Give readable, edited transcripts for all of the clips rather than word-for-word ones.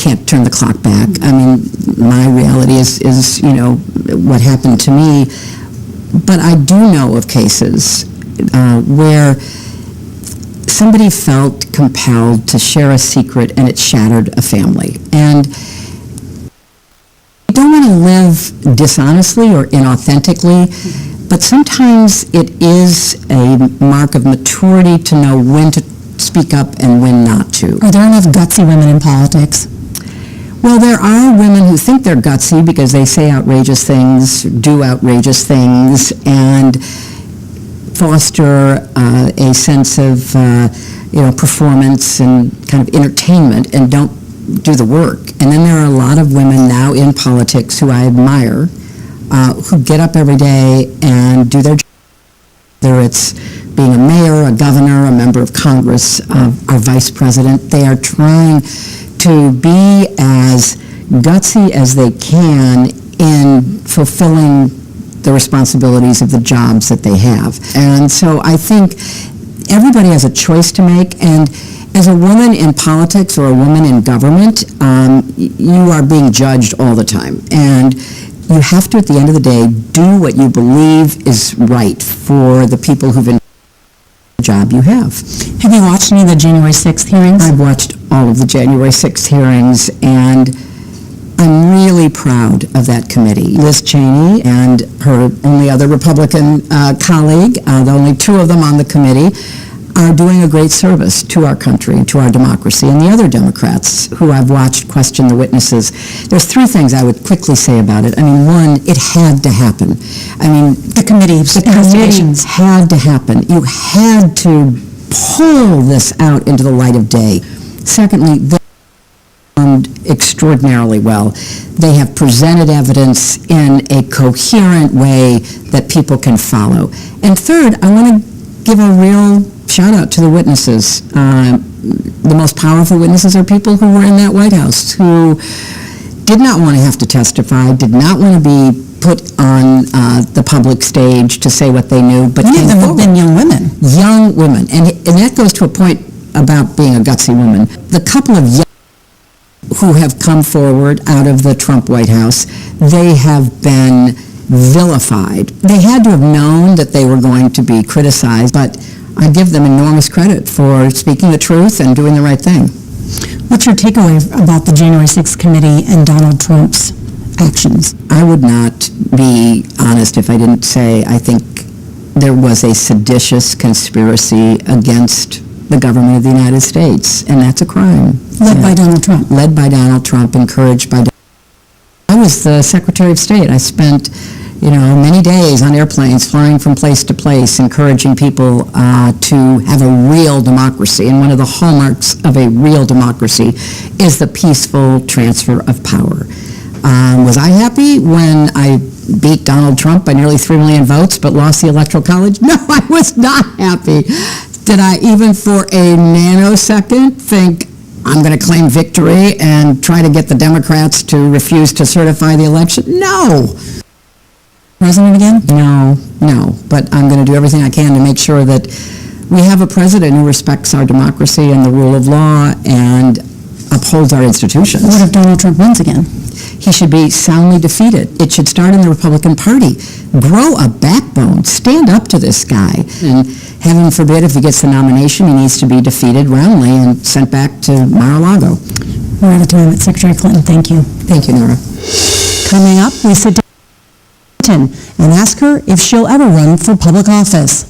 can't turn the clock back. I mean, my reality is what happened to me. But I do know of cases where somebody felt compelled to share a secret and it shattered a family. And you don't want to live dishonestly or inauthentically, but sometimes it is a mark of maturity to know when to speak up and when not to. Are there enough gutsy women in politics? Well, there are women who think they're gutsy because they say outrageous things, do outrageous things, and foster a sense of performance and kind of entertainment and don't do the work. And then there are a lot of women now in politics who I admire who get up every day and do their job. Whether it's being a mayor, a governor, a member of Congress, our vice president, they are trying to be as gutsy as they can in fulfilling the responsibilities of the jobs that they have. And so I think everybody has a choice to make, and as a woman in politics or a woman in government, you are being judged all the time. And you have to, at the end of the day, do what you believe is right for the people who've been the job you have. Have you watched any of the January 6th hearings? I've watched all of the January 6th hearings, and I'm really proud of that committee. Liz Cheney and her only other Republican colleague, the only two of them on the committee, are doing a great service to our country, to our democracy, and the other Democrats who I've watched question the witnesses. There's three things I would quickly say about it. I mean, one, it had to happen. I mean, the committee had to happen. You had to pull this out into the light of day. Secondly, they performed extraordinarily well. They have presented evidence in a coherent way that people can follow. And third, I want to give a real shout out to the witnesses. The most powerful witnesses are people who were in that White House, who did not want to have to testify, did not want to be put on the public stage to say what they knew, but many of them have been young women. Young women, and that goes to a point about being a gutsy woman. The couple of young who have come forward out of the Trump White House, they have been vilified. They had to have known that they were going to be criticized, but I give them enormous credit for speaking the truth and doing the right thing. What's your takeaway about the January 6th committee and Donald Trump's actions? I would not be honest if I didn't say I think there was a seditious conspiracy against the government of the United States, and that's a crime. Led by Donald Trump. Led by Donald Trump, encouraged by Donald Trump. I was the Secretary of State. I spent many days on airplanes flying from place to place, encouraging people to have a real democracy. And one of the hallmarks of a real democracy is the peaceful transfer of power. Was I happy when I beat Donald Trump by nearly 3 million votes but lost the Electoral College? No, I was not happy. Did I even for a nanosecond think I'm going to claim victory and try to get the Democrats to refuse to certify the election? No. President again? No, but I'm going to do everything I can to make sure that we have a president who respects our democracy and the rule of law and upholds our institutions. What if Donald Trump wins again? He should be soundly defeated. It should start in the Republican Party. Grow a backbone. Stand up to this guy. And heaven forbid if he gets the nomination, he needs to be defeated roundly and sent back to Mar-a-Lago. We're out of time. Secretary Clinton, thank you. Thank you, Nora. Coming up, we sit down and ask her if she'll ever run for public office.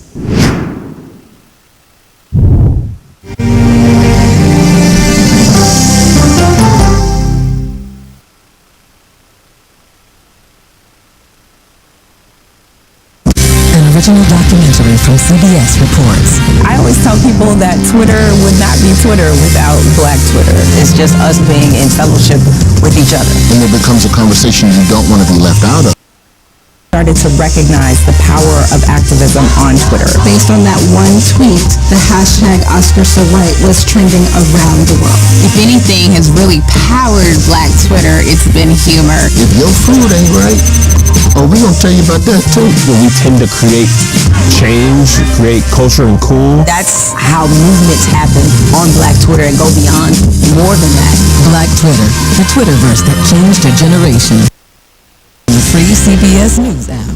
Original documentary from CBS reports. I always tell people that Twitter would not be Twitter without Black Twitter. It's just us being in fellowship with each other. And it becomes a conversation you don't want to be left out of. Started to recognize the power of activism on Twitter. Based on that one tweet, the hashtag #OscarSoWhite was trending around the world. If anything has really powered Black Twitter, it's been humor. If your food ain't right, Oh, we gonna tell you about that too. We tend to create change, create culture and cool. That's how movements happen on Black Twitter and go beyond more than that. Black Twitter, the Twitterverse that changed a generation. The free CBS News app.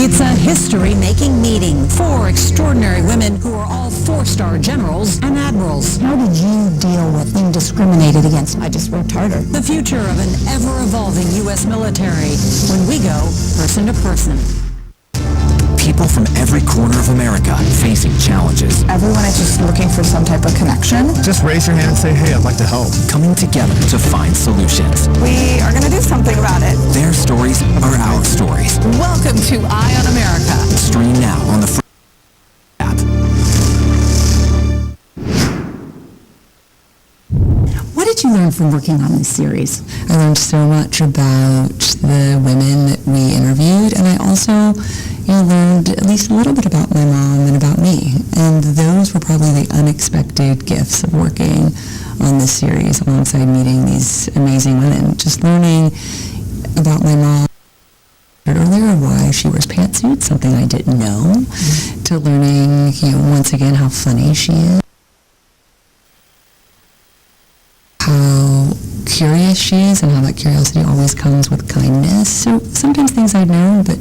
It's a history-making meeting. 4 extraordinary women who are all 4-star generals and admirals. How did you deal with being discriminated against? I just worked harder. The future of an ever-evolving U.S. military when we go person to person. People from every corner of America facing challenges. Everyone is just looking for some type of connection. Just raise your hand and say, hey, I'd like to help. Coming together to find solutions. We are going to do something about it. Their stories are our stories. Welcome to Eye on America. Stream now on the free app. What did you learn from working on this series? I learned so much about the women that we interviewed, and I also learned at least a little bit about my mom and about me. And those were probably the unexpected gifts of working on this series alongside meeting these amazing women. Just learning about my mom earlier, why she wears pantsuits, something I didn't know, to learning, once again, how funny she is, how curious she is, and how that curiosity always comes with kindness. So sometimes things I'd known, but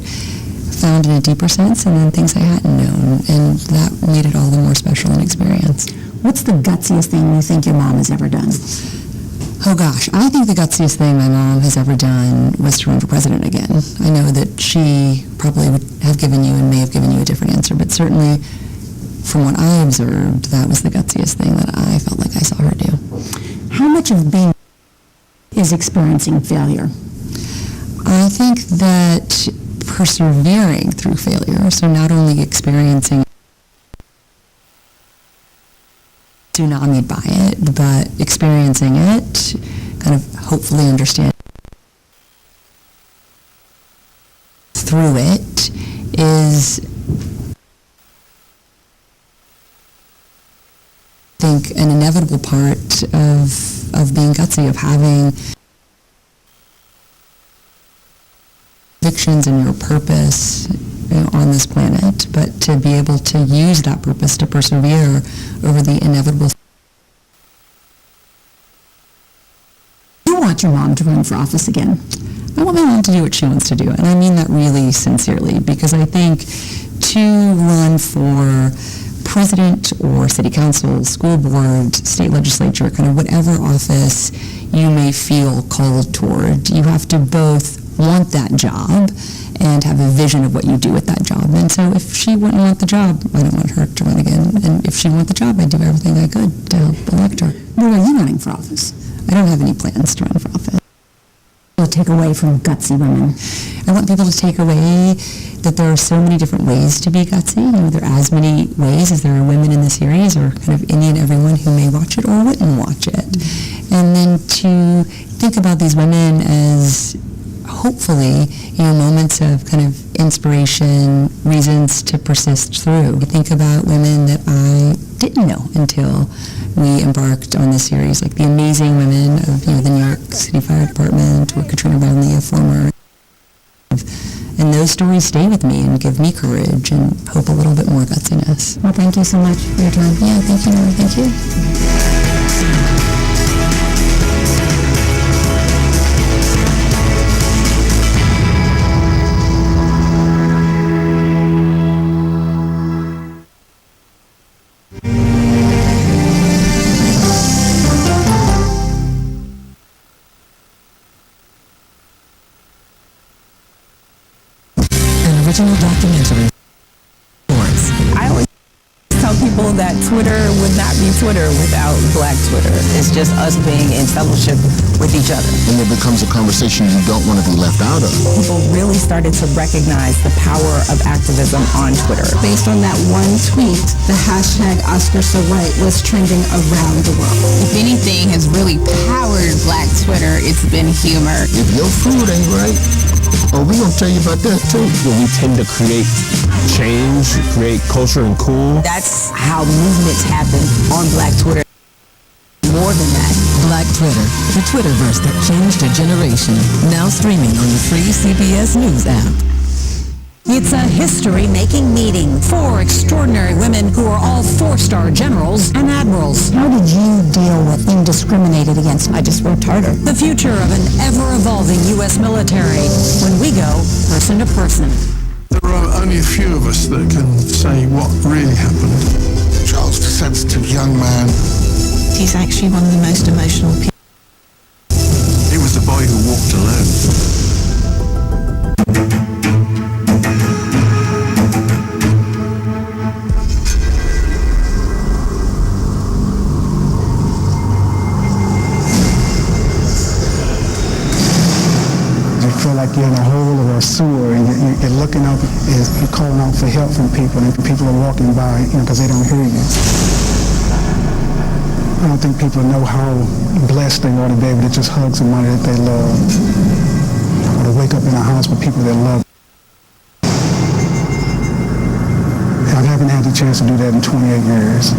found in a deeper sense, and then things I hadn't known, and that made it all the more special an experience. What's the gutsiest thing you think your mom has ever done? Oh gosh, I think the gutsiest thing my mom has ever done was to run for president again. I know that she probably would have given you and may have given you a different answer, but certainly from what I observed, that was the gutsiest thing that I felt like I saw her do. How much of being is experiencing failure? I think that persevering through failure, so not only experiencing tsunami by it, but experiencing it, kind of hopefully understand through it, is, I think, an inevitable part of being gutsy, of having convictions and your purpose on this planet, but to be able to use that purpose to persevere over the inevitable. You want your mom to run for office again? I want my mom to do what she wants to do, and I mean that really sincerely, because I think to run for president or city council, school board, state legislature, kind of whatever office you may feel called toward, you have to both want that job and have a vision of what you do with that job. And so if she wouldn't want the job, I don't want her to run again. And if she want the job, I'd do everything I could to help elect her. Where are you running for office? I don't have any plans to run for office. You'll take away from gutsy women. I want people to take away that there are so many different ways to be gutsy. There are as many ways as there are women in the series, or kind of any and everyone who may watch it or wouldn't watch it. And then to think about these women as hopefully, moments of kind of inspiration, reasons to persist through. I think about women that I didn't know until we embarked on this series, like the amazing women of, the New York City Fire Department, or Katrina Brownlee, a former. And those stories stay with me and give me courage and hope a little bit more gutsiness. Well, thank you so much for your time. Yeah, thank you, Nora. Thank you. Original documentary. I always tell people that Twitter would not be Twitter without Black Twitter. It's just us being in fellowship with each other. And it becomes a conversation you don't want to be left out of. People really started to recognize the power of activism on Twitter. Based on that one tweet, the hashtag Oscar So White was trending around the world. If anything has really powered Black Twitter, it's been humor. If your food ain't right, oh, we gonna tell you about that too. We tend to create change, create culture and cool. That's how movements happen on Black Twitter. More than that. Black Twitter, the Twitterverse that changed a generation. Now streaming on the free CBS News app. It's a history-making meeting. 4 extraordinary women who are all 4-star generals and admirals. How did you deal with being discriminated against? I just worked harder. The future of an ever-evolving U.S. military when we go person to person. There are only a few of us that can say what really happened. Charles, a sensitive young man. He's actually one of the most emotional people. He was the boy who walked alone. Feel like you're in a hole or a sewer, and you're looking up, you're calling out for help from people, and people are walking by, because they don't hear you. I don't think people know how blessed they are to be able to just hug somebody that they love, or to wake up in a house with people they love. I haven't had the chance to do that in 28 years.